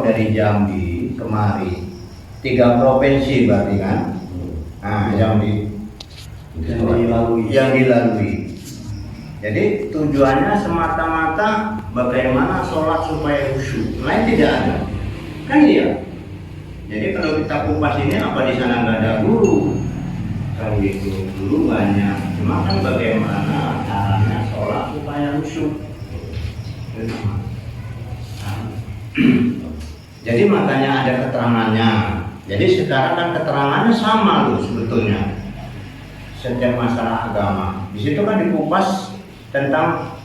dari Jambi kemari 3 provinsi berarti kan? Nah, yang dilalui. Jadi tujuannya semata-mata bagaimana sholat supaya khusyuk. Lain tidak ada, kan iya. Jadi kalau kita kupas ini apa di sana nggak ada guru? Kan gitu, guru banyak. Cuma kan bagaimana caranya sholat supaya khusyuk. Jadi makanya ada keterangannya. Jadi sekarang kan keterangannya sama loh sebetulnya. Setiap masalah agama. Di situ kan dikupas tentang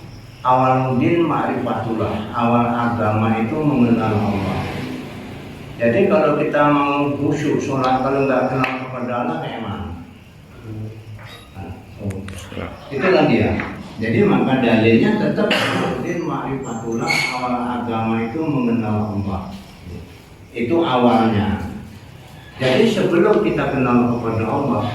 awal mudin ma'rifatullah. Awal agama itu mengenal Allah. Jadi kalau kita mau khusyuk sholat kalau nggak kenal kepada Allah kayak mana? Itu kan dia. Jadi maka dalilnya tetap mudin ma'rifatullah. Awal agama itu mengenal Allah. Itu awalnya. Jadi sebelum kita kenal kepada Allah,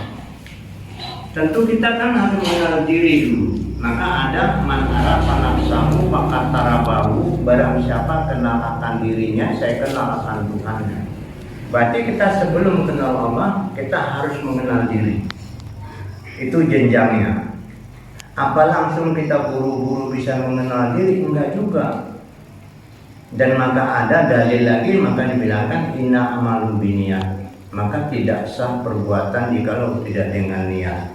tentu kita kan harus mengenal diri dulu. Maka ada man arafa nafsahu faqad tarabahu, barang siapa kenal akan dirinya, saya kenal akan Tuhannya. Berarti kita sebelum kenal Allah, kita harus mengenal diri. Itu jenjangnya. Apa langsung kita buru-buru bisa mengenal diri? Enggak juga. Dan maka ada dalil lagi, maka dibilangkan inna amalu biniyat. Maka tidak sah perbuatan jikalau tidak dengan niat.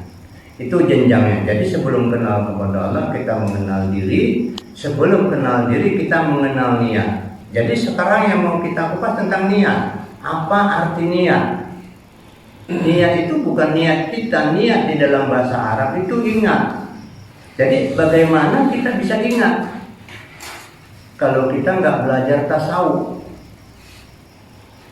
Itu jenjangnya. Jadi sebelum kenal kepada Allah kita mengenal diri, sebelum kenal diri kita mengenal niat. Jadi sekarang yang mau kita kupas tentang niat. Apa arti niat? Niat itu bukan niat kita, niat di dalam bahasa Arab itu ingat. Jadi bagaimana kita bisa ingat kalau kita nggak belajar tasawuf?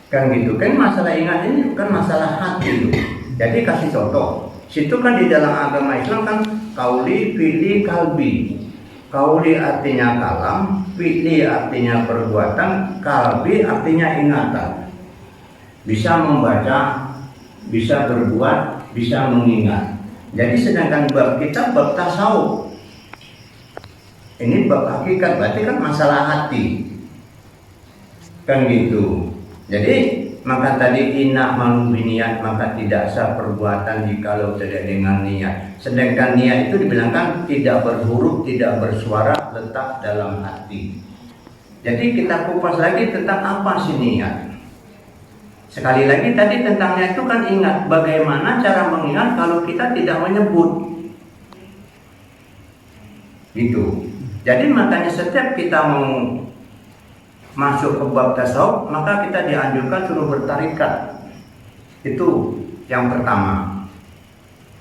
Kan gitu kan, masalah ingat ini bukan masalah hati itu. Jadi kasih contoh, situ kan di dalam agama Islam kan kauli, fi'li, kalbi. Kauli artinya kalam, fi'li artinya perbuatan, kalbi artinya ingatan. Bisa membaca, bisa berbuat, bisa mengingat. Jadi sedangkan bab kita bab tasawuf, ini bab hakikat, berarti kan masalah hati. Kan gitu. Jadi maka tadi inna malu biniat, maka tidak sah perbuatan jikalau tidak dengan niat. Sedangkan niat itu dibilangkan tidak berhuruf, tidak bersuara, letak dalam hati. Jadi kita kupas lagi tentang apa sih niat. Sekali lagi tadi tentang niat itu kan ingat bagaimana cara mengingat kalau kita tidak menyebut. Gitu. Jadi makanya setiap kita mau masuk ke bab tasawuf, maka kita dianjurkan suruh bertarikat. Itu yang pertama.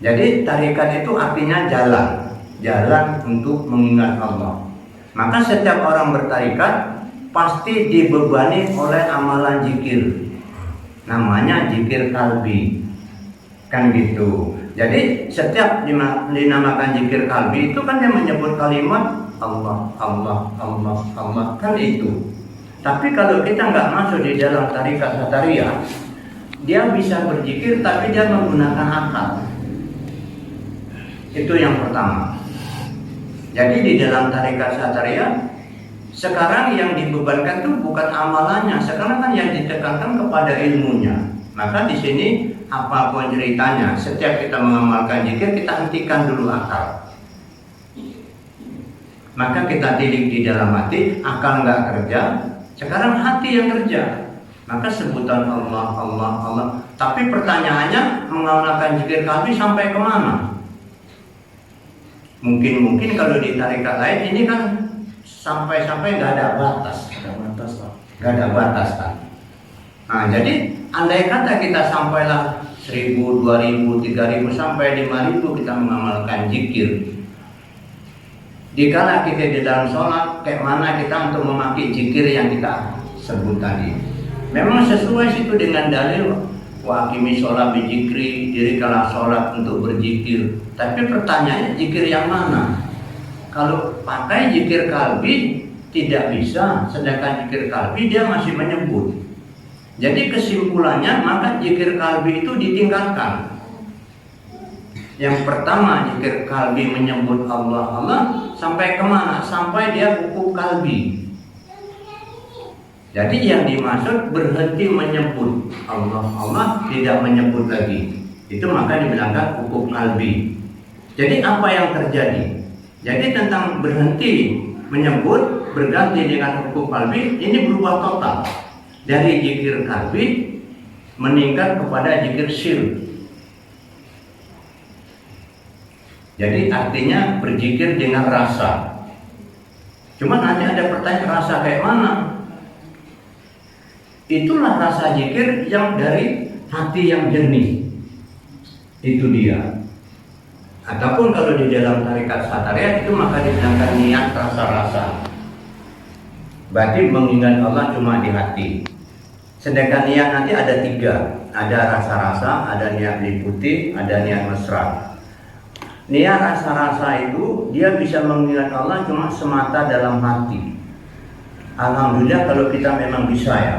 Jadi tarikat itu artinya jalan, jalan untuk mengingat Allah. Maka setiap orang bertarikat pasti dibebani oleh amalan zikir. Namanya zikir kalbi. Kan gitu. Jadi setiap dinamakan zikir kalbi itu kan dia menyebut kalimat Allah, Allah, Allah, Allah, kan itu. Tapi kalau kita nggak masuk di dalam tarikat satariyah, dia bisa berzikir tapi dia menggunakan akal. Itu yang pertama. Jadi di dalam tarikat satariyah, sekarang yang dibebankan itu bukan amalannya, sekarang kan yang ditekankan kepada ilmunya. Maka di sini apapun ceritanya, setiap kita mengamalkan zikir kita hentikan dulu akal. Maka kita didik di dalam hati, akal nggak kerja. Sekarang hati yang kerja. Maka sebutan Allah, Allah, Allah. Tapi pertanyaannya mengamalkan zikir kalbi sampai kemana? Mungkin kalau di tarikat lain ini kan sampai nggak ada batas. Nggak ada batas kan. Nah jadi andai kata kita sampailah 1000, 2000, 3000 sampai 5000 kita mengamalkan zikir. Dikala kita di dalam sholat, kayak mana kita untuk memakai zikir yang kita sebut tadi. Memang sesuai situ dengan dalil wa aqimi sholat bizikri, dirikanlah sholat untuk berzikir. Tapi pertanyaannya zikir yang mana? Kalau pakai zikir kalbi tidak bisa, sedangkan zikir kalbi dia masih menyebut. Jadi kesimpulannya maka zikir kalbi itu ditingkatkan. Yang pertama zikir kalbi menyebut Allah, Allah sampai kemana? Sampai dia hukuk kalbi. Jadi yang dimaksud berhenti menyebut Allah, Allah tidak menyebut lagi. Itu maka dibilangkan hukuk qalbi. Jadi apa yang terjadi? Jadi tentang berhenti menyebut berganti dengan hukuk qalbi ini berubah total. Dari zikir qalbi meningkat kepada zikir syirik. Jadi artinya berzikir dengan rasa. Cuma nanti ada pertanyaan, rasa kayak mana? Itulah rasa zikir yang dari hati yang jernih. Itu dia. Ataupun kalau di dalam tarikat Satariyah itu maka dibilangkan niat rasa-rasa. Berarti mengingat Allah cuma di hati. Sedangkan niat nanti ada 3. Ada rasa-rasa, ada niat meliputi, ada niat mesra. Niat rasa-rasa itu dia bisa mengingat Allah cuma semata dalam hati. Alhamdulillah kalau kita memang bisa ya.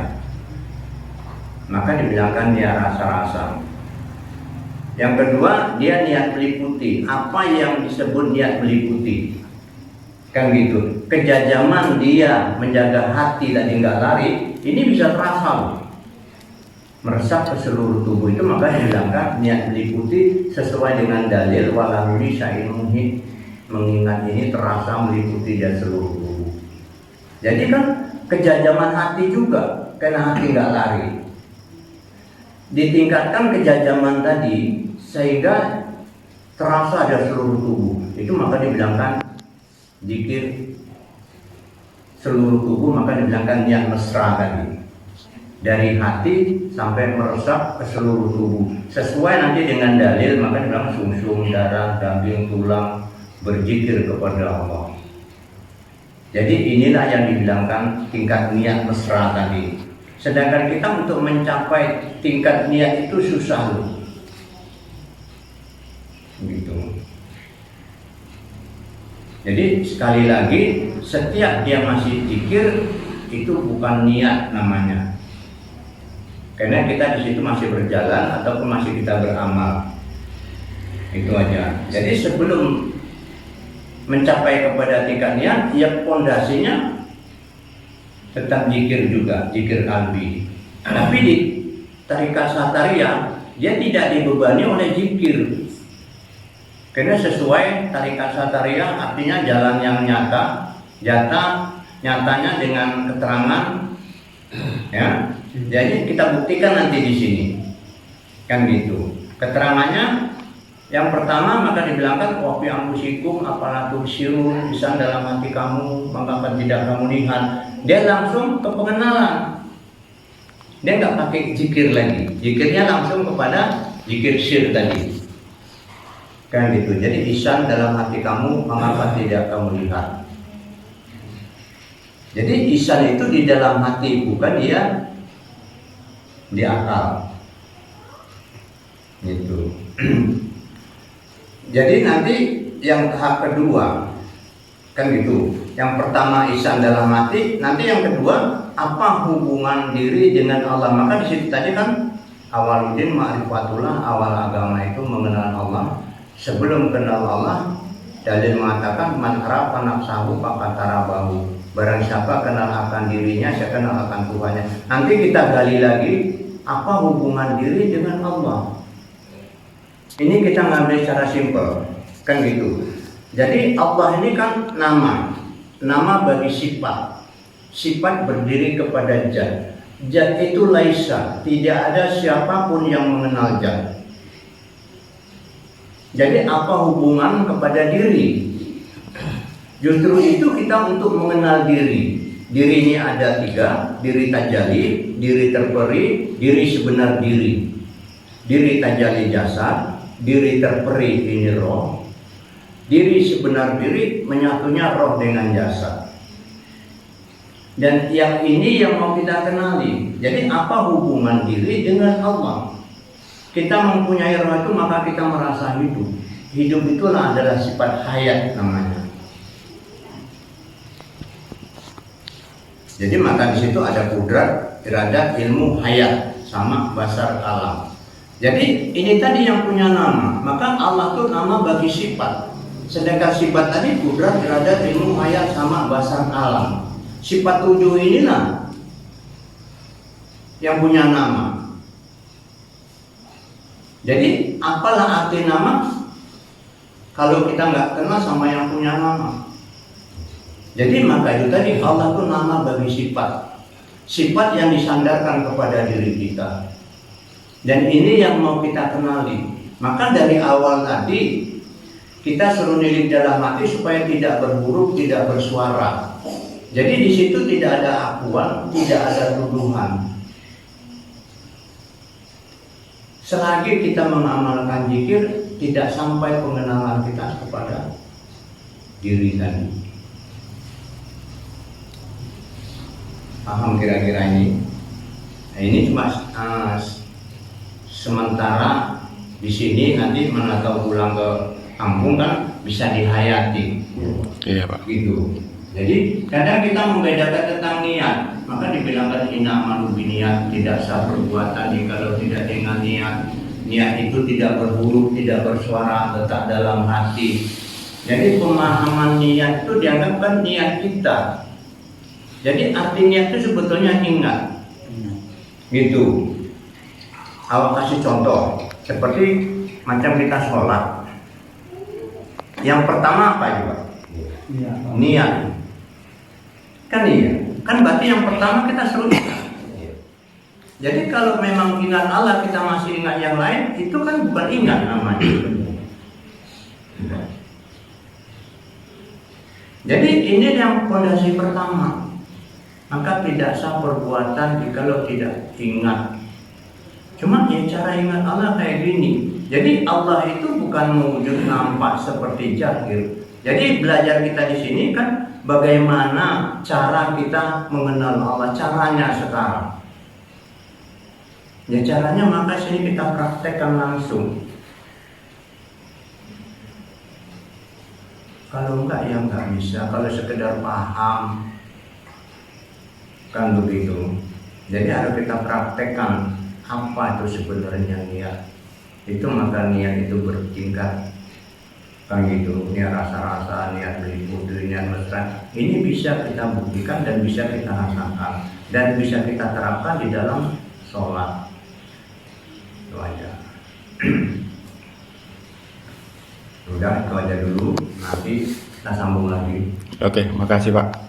Maka dibilangkan niat rasa-rasa. Yang kedua, dia niat meliputi. Apa yang disebut niat meliputi? Kan gitu. Kejajaman dia menjaga hati tadi nggak lari, ini bisa terasa. Meresap ke seluruh tubuh itu maka dibilangkan niat meliputi sesuai dengan dalil walamuli syai'in muhit. Mengingat ini terasa meliputi dia seluruh tubuh. Jadi kan kejajaman hati juga karena hati nggak lari. Ditingkatkan kejajaman tadi sehingga terasa ada seluruh tubuh. Itu maka dibilangkan zikir seluruh tubuh, maka dibilangkan niat mesra tadi. Dari hati sampai meresap ke seluruh tubuh. Sesuai nanti dengan dalil maka dibilang sumsum, darah, daging, tulang berzikir kepada Allah. Jadi inilah yang dibilangkan tingkat niat mesra tadi. Sedangkan kita untuk mencapai tingkat niat itu susah loh. Gitu. Jadi sekali lagi setiap dia masih zikir itu bukan niat namanya. Karena kita di situ masih berjalan ataupun masih kita beramal. Itu aja. Jadi sebelum mencapai kepada tingkat niat, ya pondasinya tetap zikir juga, zikir qalbi. Tapi di tarikat Satariyah dia tidak dibebani oleh zikir. Karena sesuai tarikat Satariyah artinya jalan yang nyata, nyatanya dengan keterangan ya. Jadi kita buktikan nanti di sini. Kan gitu. Keterangannya yang pertama maka dibilangkan wa fi anfusikum afala tubsirun, bisa dalam hati kamu maka tidak kamu lihat. Dia langsung ke pengenalan. Dia nggak pakai zikir lagi. Zikirnya langsung kepada zikir syir tadi. Kan gitu. Jadi isan dalam hati kamu mengapa tidak kamu lihat. Jadi isan itu di dalam hati, bukan dia di akal. Gitu. Jadi nanti yang tahap kedua kan gitu. Yang pertama isan dalam hati, nanti yang kedua apa hubungan diri dengan Allah. Maka di situ tadi kan awaludin ma'rifatullah, awal agama itu mengenal Allah. Sebelum kenal Allah, dalil mengatakan man arafa nafsahu faqad tarabahu. Barang siapa kenal akan dirinya, saya kenal akan Tuhannya. Nanti kita gali lagi apa hubungan diri dengan Allah. Ini kita ngambil secara simpel, kan gitu. Jadi Allah ini kan nama bagi sifat. Sifat berdiri kepada zat. Zat itu laisa, tidak ada siapapun yang mengenal zat. Jadi apa hubungan kepada diri? Justru itu kita untuk mengenal diri. Diri ini ada 3, diri tajalli, diri terperi, diri sebenar diri. Diri tajalli jasad, diri terperi ini roh. Diri sebenar diri menyatunya roh dengan jasad. Dan yang ini yang mau kita kenali. Jadi apa hubungan diri dengan Allah? Kita mempunyai roh itu maka kita merasa hidup. Hidup itulah adalah sifat hayat namanya. Jadi maka di situ ada kudrat, iradat, ilmu, hayat sama basar alam. Jadi ini tadi yang punya nama. Maka Allah itu nama bagi sifat. Sedangkan sifat tadi kudrat, iradat, ilmu, hayat sama basar alam. Sifat 7 inilah yang punya nama. Jadi apalah arti nama kalau kita nggak kenal sama yang punya nama? Jadi maka itu tadi, Allah itu nama bagi sifat yang disandarkan kepada diri kita. Dan ini yang mau kita kenali. Maka dari awal tadi kita suruh nilik dalam hati supaya tidak berburuk, tidak bersuara. Jadi di situ tidak ada akuan, tidak ada tuduhan. Selagi kita mengamalkan zikir, tidak sampai pengenalan kita kepada diri tadi. Paham kira-kira ini? Nah, ini cuma sementara di sini, nanti mana tahu pulang ke kampung kan bisa dihayati. Iya Pak. Gitu. Jadi kadang kita membedakan tentang niat, maka dibilangkan inamalu biniat, tidak sah perbuatan kalau tidak dengan niat. Niat itu tidak berhuruf, tidak bersuara, letak dalam hati. Jadi pemahaman niat itu dianggapkan niat kita. Jadi arti niat itu sebetulnya ingat. Gitu. Awak kasih contoh, seperti macam kita sholat. Yang pertama apa juga? Niat. Kan iya, kan berarti yang pertama kita suruh ingat. Jadi kalau memang ingat Allah kita masih ingat yang lain, itu kan bukan ingat namanya. Jadi ini yang fondasi pertama. Maka tidak sah perbuatan kalau tidak ingat. Cuma ya cara ingat Allah kayak gini. Jadi Allah itu bukan mewujud nampak seperti jahil. Jadi belajar kita di sini kan bagaimana cara kita mengenal Allah, caranya sekarang. Ya caranya maka sini kita praktekkan langsung. Kalau enggak ya enggak bisa, kalau sekedar paham kan begitu. Jadi harus kita praktekkan apa itu sebenarnya niat. Itu maka niat itu bertingkat. Kan gitu, niat rasa-rasa, niat beli putih, niat mesra. Ini bisa kita buktikan dan bisa kita rasakan dan bisa kita terapkan di dalam sholat. Itu aja. Udah, itu aja dulu. Nanti kita sambung lagi. Oke, makasih Pak.